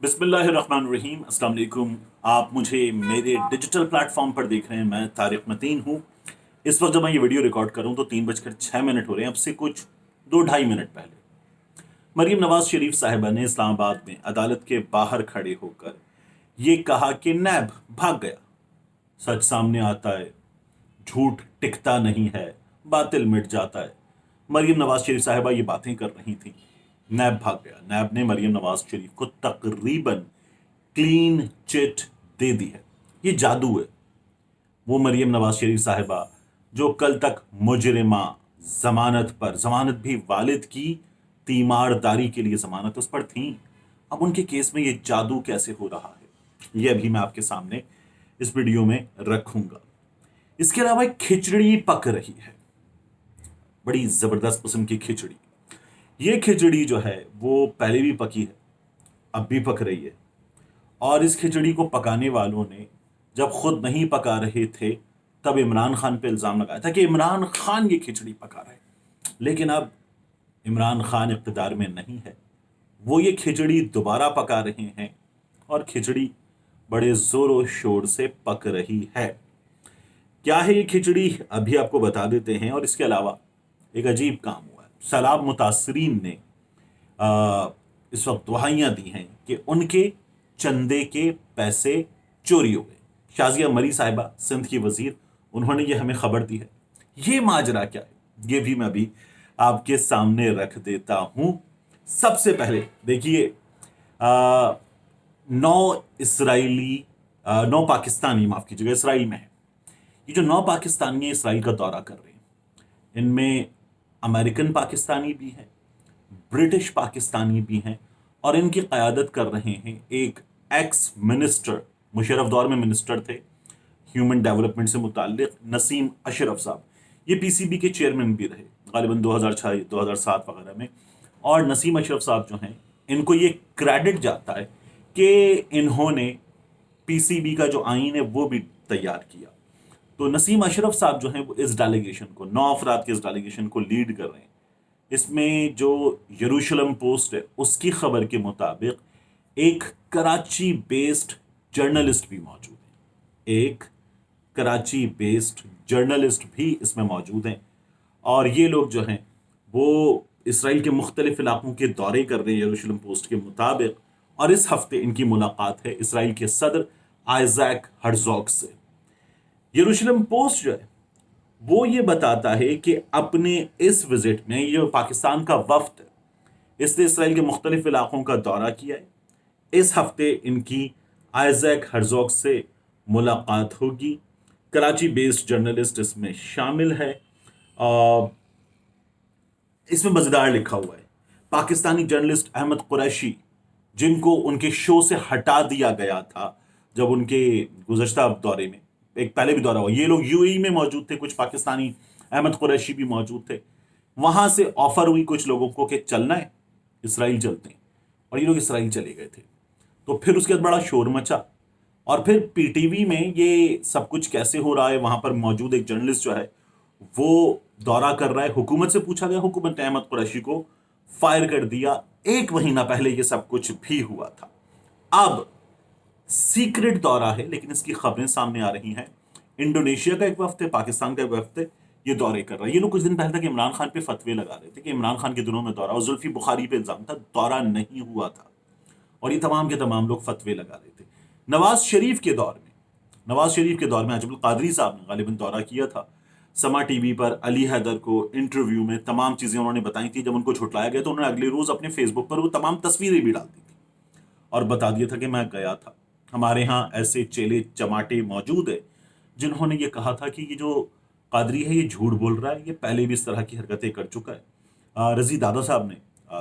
बिस्मिल्लाहिर्रहमानिर्रहीम। अस्सलाम वालेकुम। आप मुझे मेरे डिजिटल प्लेटफॉर्म पर देख रहे हैं। मैं तारिक मतीन हूँ। इस वक्त जब मैं ये वीडियो रिकॉर्ड कर रहा हूँ तो 3:06 हो रहे हैं। अब से कुछ 2-2.5 मिनट पहले मरीम नवाज शरीफ साहिबा ने इस्लामाबाद में अदालत के बाहर खड़े होकर ये कहा कि नैब भाग गया, सच सामने आता है, झूठ टिकता नहीं है, बातिल मिट जाता है। मरीम नवाज शरीफ साहिबा ये बातें कर रही थी, नैब भाग गया। नैब ने मरीम नवाज शरीफ को तकरीबन क्लीन चिट दे दी है। ये जादू है। वो मरीम नवाज शरीफ साहिबा जो कल तक मुजरिमा, जमानत पर, जमानत भी वालिद की तीमारदारी के लिए जमानत उस पर थी, अब उनके केस में ये जादू कैसे हो रहा है, ये अभी मैं आपके सामने इस वीडियो में रखूंगा। इसके अलावा एक खिचड़ी पक रही है, बड़ी जबरदस्त किस्म की खिचड़ी। ये खिचड़ी जो है वो पहले भी पकी है, अब भी पक रही है। और इस खिचड़ी को पकाने वालों ने जब खुद नहीं पका रहे थे तब इमरान खान पे इल्ज़ाम लगाया था कि इमरान खान ये खिचड़ी पका रहे हैं। लेकिन अब इमरान खान इक़्तिदार में नहीं है, वो ये खिचड़ी दोबारा पका रहे हैं और खिचड़ी बड़े ज़ोर शोर से पक रही है। क्या है ये खिचड़ी, अभी आपको बता देते हैं। और इसके अलावा एक अजीब काम हुआ है। सैलाब मुतासरीन ने इस वक्त दुहाइयाँ दी हैं कि उनके चंदे के पैसे चोरी हो गए। शाजिया मरी साहिबा, सिंध की वजीर, उन्होंने ये हमें खबर दी है। ये माजरा क्या है, ये भी मैं अभी आपके सामने रख देता हूं। सबसे पहले देखिए, 9 पाकिस्तानी, माफ कीजिएगा, इसराइल में है। ये जो 9 पाकिस्तानी इसराइल का दौरा कर रहे हैं, इनमें अमेरिकन पाकिस्तानी भी हैं, ब्रिटिश पाकिस्तानी भी हैं, और इनकी क़यादत कर रहे हैं एक एक्स मिनिस्टर, मुशर्रफ दौर में मिनिस्टर थे ह्यूमन डेवलपमेंट से मुताल्लिक, नसीम अशरफ साहब। ये पीसीबी के चेयरमैन भी रहे गालिबन 2006 2007 वगैरह में। और नसीम अशरफ साहब जो हैं, इनको ये क्रेडिट जाता है कि इन्होंने पीसीबी का जो आइन है वो भी तैयार किया। तो नसीम अशरफ साहब जो हैं वो इस डेलीगेशन को, 9 अफराद के इस डेलीगेशन को लीड कर रहे हैं। इसमें जो यरूशलेम पोस्ट है उसकी खबर के मुताबिक एक कराची बेस्ड जर्नलिस्ट भी मौजूद है, एक कराची बेस्ड जर्नलिस्ट भी इसमें मौजूद हैं। और ये लोग जो हैं वो इसराइल के मुख्तलिफ इलाकों के दौरे कर रहे हैं यरूशलेम पोस्ट के मुताबिक। और इस हफ्ते इनकी मुलाकात है इसराइल के सदर आइजैक हर्जोग से। यरूशलेम पोस्ट जो है वो ये बताता है कि अपने इस विजिट में ये पाकिस्तान का वफ्द है, इसने इसराइल के मुख्तलिफ इलाकों का दौरा किया है। इस हफ्ते इनकी आइजैक हर्जोग से मुलाकात होगी। कराची बेस्ड जर्नलिस्ट इसमें शामिल है। इसमें मजेदार लिखा हुआ है, पाकिस्तानी जर्नलिस्ट अहमद कुरैशी, जिनको उनके शो से हटा दिया गया था जब उनके गुज़श्ता दौरे में, एक पहले भी दौरा हुआ, ये लोग यूएई में मौजूद थे, कुछ पाकिस्तानी, अहमद कुरैशी भी मौजूद थे। वहां से ऑफर हुई कुछ लोगों को कि चलना है, इसराइल चलते हैं, और ये लोग इसराइल चले गए थे। तो फिर उसके बाद बड़ा शोर मचा, और फिर पीटीवी में ये सब कुछ कैसे हो रहा है, वहां पर मौजूद एक जर्नलिस्ट जो है वो दौरा कर रहा है। हुकूमत से पूछा गया, हुकूमत ने अहमद कुरैशी को फायर कर दिया। 1 महीना पहले ये सब कुछ भी हुआ था। अब सीक्रेट दौरा है, लेकिन इसकी खबरें सामने आ रही हैं। इंडोनेशिया का एक वफ्द है, पाकिस्तान का एक वफ्द है, ये दौरे कर रहा है। ये लोग कुछ दिन पहले तक इमरान खान पे फतवे लगा रहे थे कि इमरान खान के दिनों में दौरा, और जुल्फी बुखारी पे इल्जाम था, दौरा नहीं हुआ था। और ये तमाम के तमाम लोग फतवे लगा रहे थे। नवाज शरीफ के दौर में, नवाज शरीफ के दौर में अजमुल कादरी साहब ने गालिबन दौरा किया था। समा टीवी पर अली हैदर को इंटरव्यू में तमाम चीजें उन्होंने बताई थी। जब उनको झुटलाया गया तो उन्होंने अगले रोज अपने फेसबुक पर वो तमाम तस्वीरें भी डाल दी थी और बता दिया था कि मैं गया था। हमारे यहाँ ऐसे चेले चमाटे मौजूद है जिन्होंने ये कहा था कि ये जो कादरी है ये झूठ बोल रहा है, ये पहले भी इस तरह की हरकतें कर चुका है। रजी दादा साहब ने,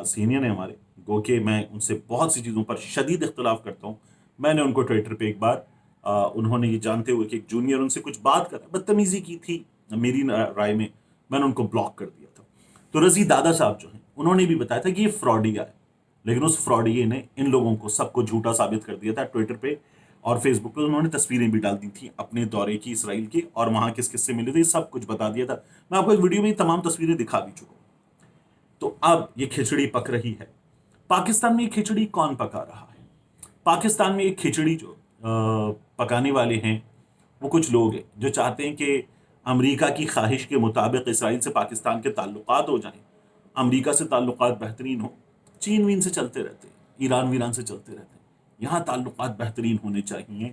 सीनियर है हमारे, गो के मैं उनसे बहुत सी चीज़ों पर शदीद इख्तलाफ करता हूँ। मैंने उनको ट्विटर पे एक बार, उन्होंने ये जानते हुए कि एक जूनियर उनसे कुछ बात कर बदतमीजी की थी मेरी राय में, मैंने उनको ब्लॉक कर दिया था। तो रजी दादा साहब जो हैं उन्होंने भी बताया था कि ये फ्रॉडिया है, लेकिन उस फ्रॉडिये ने इन लोगों को सबको झूठा साबित कर दिया था। ट्विटर पे और फेसबुक पे उन्होंने तस्वीरें भी डाल दी थी अपने दौरे की इसराइल की, और वहां किस किस से मिले थे सब कुछ बता दिया था। मैं आपको एक वीडियो में तमाम तस्वीरें दिखा भी चुका हूं। तो अब ये खिचड़ी पक रही है। पाकिस्तान में ये खिचड़ी कौन पका रहा है? پاکستان میں ایک کھچڑی جو پکانے والے ہیں وہ کچھ لوگ ہیں جو چاہتے ہیں کہ امریکہ کی خواہش کے مطابق اسرائیل سے پاکستان کے تعلقات ہو جائیں، امریکہ سے تعلقات بہترین ہوں، چین وین سے چلتے رہتے ہیں، ایران ویران سے چلتے رہتے ہیں، یہاں تعلقات بہترین ہونے چاہیے.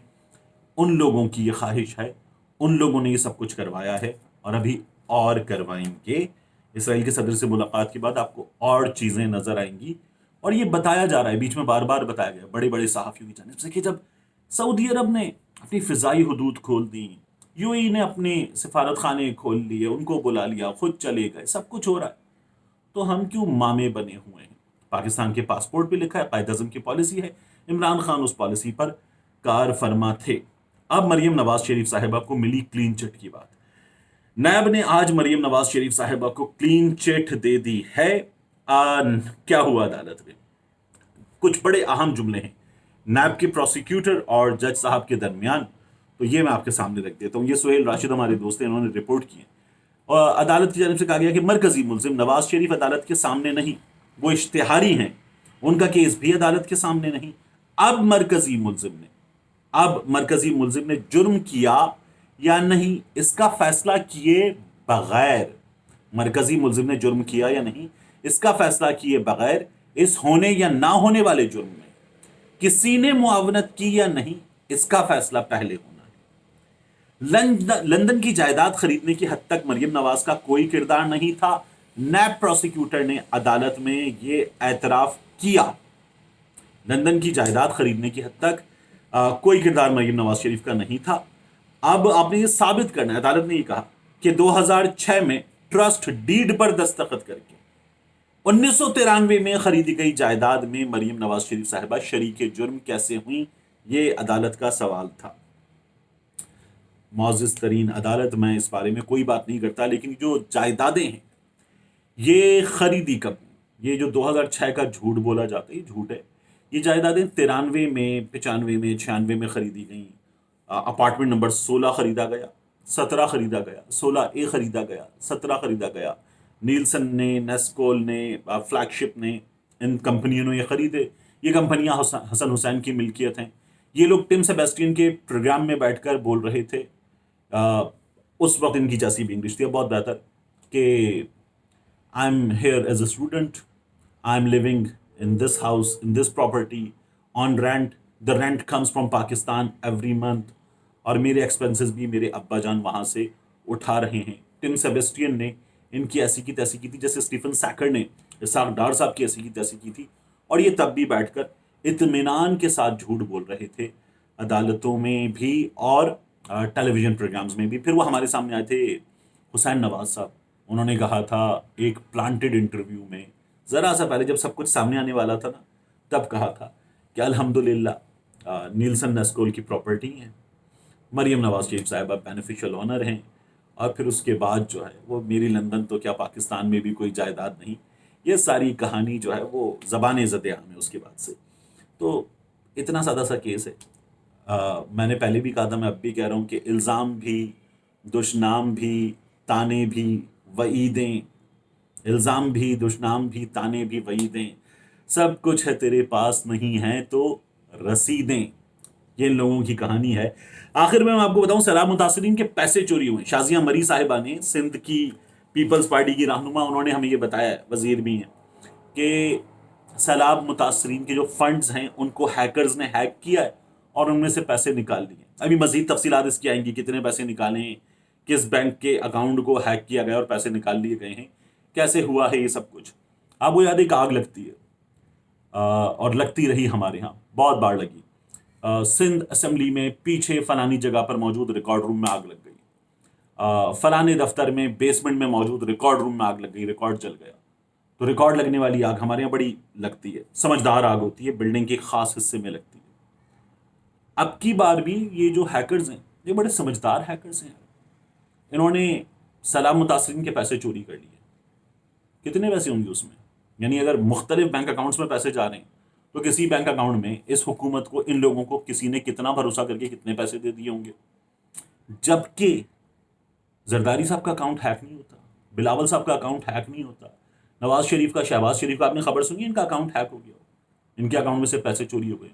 ان لوگوں کی یہ خواہش ہے، ان لوگوں نے یہ سب کچھ کروایا ہے اور ابھی اور کروائیں گے. اسرائیل کے صدر سے ملاقات کے بعد آپ کو اور چیزیں نظر آئیں گی. اور یہ بتایا جا رہا ہے، بیچ میں بار بار بتایا گیا بڑے بڑے صحافیوں کی جانب سے کہ جب سعودی عرب نے اپنی فضائی حدود کھول دی، یو ای نے اپنے سفارت خانے کھول لیے، ان کو بلا لیا، خود چلے گئے، سب کچھ ہو رہا ہے، تو ہم کیوں مامے بنے ہوئے ہیں؟ پاکستان کے پاسپورٹ پہ لکھا ہے، قائد اعظم کی پالیسی ہے، عمران خان اس پالیسی پر کار فرما تھے. اب مریم نواز شریف صاحبہ کو ملی کلین چٹ کی بات. نیب نے آج مریم نواز شریف صاحبہ کو کلین چٹ دے دی ہے. کیا ہوا عدالت میں؟ کچھ بڑے اہم جملے ہیں نیب کے پروسیکیوٹر اور جج صاحب کے درمیان، تو یہ میں آپ کے سامنے رکھ دیتا ہوں. یہ سہیل راشد ہمارے دوست ہیں، انہوں نے رپورٹ کی ہے. اور عدالت کی جانب سے کہا گیا کہ مرکزی ملزم نواز شریف عدالت کے سامنے نہیں، وہ اشتہاری ہیں، ان کا کیس بھی عدالت کے سامنے نہیں. اب مرکزی ملزم نے جرم کیا یا نہیں اس کا فیصلہ کیے بغیر، مرکزی ملزم نے جرم کیا یا نہیں اس کا فیصلہ کیے بغیر اس ہونے یا نہ ہونے والے جرم میں کسی نے معاونت کی یا نہیں اس کا فیصلہ پہلے ہونا ہے. لندن کی جائیداد خریدنے کی حد تک مریم نواز کا کوئی کردار نہیں تھا. نیب پروسیکیوٹر نے عدالت میں یہ اعتراف کیا. لندن کی جائیداد خریدنے کی حد تک کوئی کردار مریم نواز شریف کا نہیں تھا. اب آپ نے یہ ثابت کرنا ہے، عدالت نے یہ کہا کہ 2006 میں ٹرسٹ ڈیڈ پر دستخط کر کے 1993 میں خریدی گئی جائیداد میں مریم نواز شریف صاحبہ شریک جرم کیسے ہوئیں، یہ عدالت کا سوال تھا. معزز ترین عدالت، میں اس بارے میں کوئی بات نہیں کرتا، لیکن جو جائیدادیں ہیں یہ خریدی کب؟ یہ جو 2006 کا جھوٹ بولا جاتا ہے یہ جھوٹ ہے. یہ جائیدادیں 93 میں، 95 میں، 96 میں خریدی گئیں. اپارٹمنٹ نمبر 16 خریدا گیا، 17 خریدا گیا، 16A خریدا گیا، 17 خریدا گیا. نیلسن نے، نیسکول نے، فلیگ شپ نے، ان کمپنیوں نے یہ خریدے. یہ کمپنیاں حسن حسین کی ملکیت ہیں. یہ لوگ ٹم سیبیسٹین کے پروگرام میں بیٹھ کر بول رہے تھے، اس وقت ان کی جیسی بھی انگلش تھی، بہت بہتر، کہ I'm here as a student. I'm living in this house, in this property, on rent. The rent comes from Pakistan every month. اور میرے ایکسپینسز بھی میرے ابا جان وہاں سے اٹھا رہے ہیں. ٹم سیبیسٹین نے ان کی ایسی کی تیسی کی تھی، جیسے اسٹیفن سیکر نے اسحاق ڈار صاحب کی ایسی کی تیسی کی تھی. اور یہ تب بھی بیٹھ کر اطمینان کے ساتھ جھوٹ بول رہے تھے، عدالتوں میں بھی اور ٹیلی ویژن پروگرامز میں بھی. پھر وہ ہمارے سامنے آئے تھے حسین نواز صاحب، انہوں نے کہا تھا ایک پلانٹڈ انٹرویو میں، ذرا سا پہلے جب سب کچھ سامنے آنے والا تھا نا، تب کہا تھا کہ الحمدللہ نیلسن نیسکول کی پراپرٹی ہیں، مریم نواز شریف صاحبہ بینیفیشل آنر ہیں. اور پھر اس کے بعد جو ہے وہ میری لندن تو کیا پاکستان میں بھی کوئی جائیداد نہیں. یہ ساری کہانی جو ہے وہ زبان زد عام ہے اس کے بعد سے. تو اتنا سادہ سا کیس ہے. میں نے پہلے بھی کہا تھا، میں اب بھی کہہ رہا ہوں کہ الزام بھی، دشنام بھی، تانے بھی، وعیدیں، الزام بھی، دشنام بھی، تانے بھی، وعیدیں، سب کچھ ہے تیرے پاس نہیں ہے تو رسیدیں. یہ ان لوگوں کی کہانی ہے. آخر میں آپ کو بتاؤں، سیلاب متاثرین کے پیسے چوری ہوئے. شازیہ مری صاحبہ نے، سندھ کی پیپلز پارٹی کی رہنما، انہوں نے ہمیں یہ بتایا ہے، وزیر بھی ہیں، کہ سیلاب متاثرین کے جو فنڈز ہیں ان کو ہیکرز نے ہیک کیا ہے اور ان میں سے پیسے نکال لیے. ابھی مزید تفصیلات اس کی آئیں گی، کتنے پیسے نکالیں، کس بینک کے اکاؤنٹ کو ہیک کیا گیا اور پیسے نکال لیے گئے ہیں، کیسے ہوا ہے یہ سب کچھ. آپ کو یاد ہے کہ آگ لگتی ہے اور لگتی رہی، ہمارے ہاں بہت بار لگی. سندھ اسمبلی میں پیچھے فلانی جگہ پر موجود ریکارڈ روم میں آگ لگ گئی، فلانے دفتر میں بیسمنٹ میں موجود ریکارڈ روم میں آگ لگ گئی، ریکارڈ جل گیا. تو ریکارڈ لگنے والی آگ ہمارے یہاں بڑی لگتی ہے، سمجھدار آگ ہوتی ہے، بلڈنگ کے خاص حصے میں لگتی ہے. اب کی بار بھی یہ جو ہیکرز ہیں یہ بڑے سمجھدار ہیکرز ہیں. انہوں نے سیلاب متاثرین کے پیسے چوری کر لیے. کتنے پیسے ہوں گے اس میں؟ یعنی اگر مختلف بینک اکاؤنٹس میں پیسے جا رہے ہیں تو کسی بینک اکاؤنٹ میں اس حکومت کو، ان لوگوں کو کسی نے کتنا بھروسہ کر کے کتنے پیسے دے دیے ہوں گے. جبکہ زرداری صاحب کا اکاؤنٹ ہیک نہیں ہوتا، بلاول صاحب کا اکاؤنٹ ہیک نہیں ہوتا، نواز شریف کا، شہباز شریف کا، آپ نے خبر سنی ان کا اکاؤنٹ ہیک ہو گیا، ان کے اکاؤنٹ میں سے پیسے چوری ہو گئے.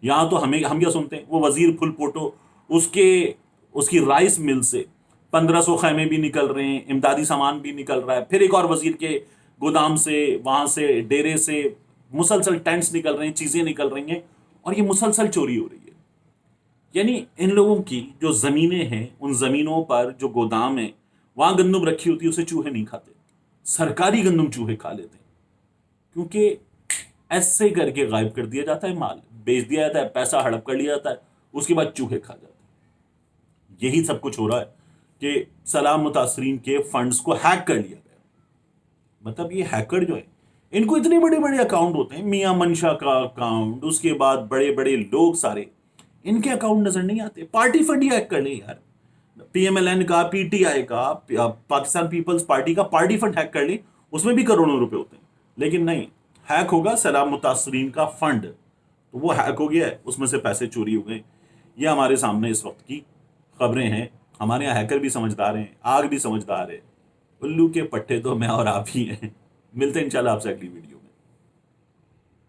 यहाँ तो हम क्या सुनते हैं, वो वजीर फुल पोटो, उसकी राइस मिल से 1500 खैमे भी निकल रहे हैं, इमदादी सामान भी निकल रहा है, फिर एक और वजीर के गोदाम से, वहां से डेरे से मुसलसल टेंट्स निकल रहे हैं, चीजें निकल रही हैं, और ये मुसलसल चोरी हो रही है। यानी इन लोगों की जो जमीनें हैं, उन जमीनों पर जो गोदाम है, वहां गंदम रखी होती है, उसे चूहे नहीं खाते, सरकारी गंदम चूहे खा लेते हैं, क्योंकि ऐसे करके गायब कर दिया जाता है, माल बेच दिया जाता है, पैसा हड़प कर लिया जाता है, उसके बाद चूहे खा जाते हैं। यही सब कुछ हो रहा है कि सलाम मुतासरीन के फंड्स को हैक कर लिया गया। मतलब ये हैकर जो है, इनको इतने बड़े बड़े अकाउंट होते हैं, मियां मनशा का अकाउंट, उसके बाद बड़े बड़े लोग सारे, इनके अकाउंट नजर नहीं आते। पार्टी फंड ही हैक कर ले यार, पीएमएलएन का, पीटीआई का, पाकिस्तान पीपल्स पार्टी का पार्टी फंड हैक कर ले, उसमें भी करोड़ों रुपए होते हैं। लेकिन नहीं, हैक होगा सलाम मुतासरीन का फंड, तो वो हैक हो गया है, उसमें से पैसे चोरी हो गए। ये हमारे सामने इस वक्त की खबरें हैं। हमारे यहाँ हैकर भी समझदार हैं, आग भी समझदार है, उल्लू के पट्टे तो मैं और आप ही हैं। मिलते हैं इंशाल्लाह आपसे अगली वीडियो।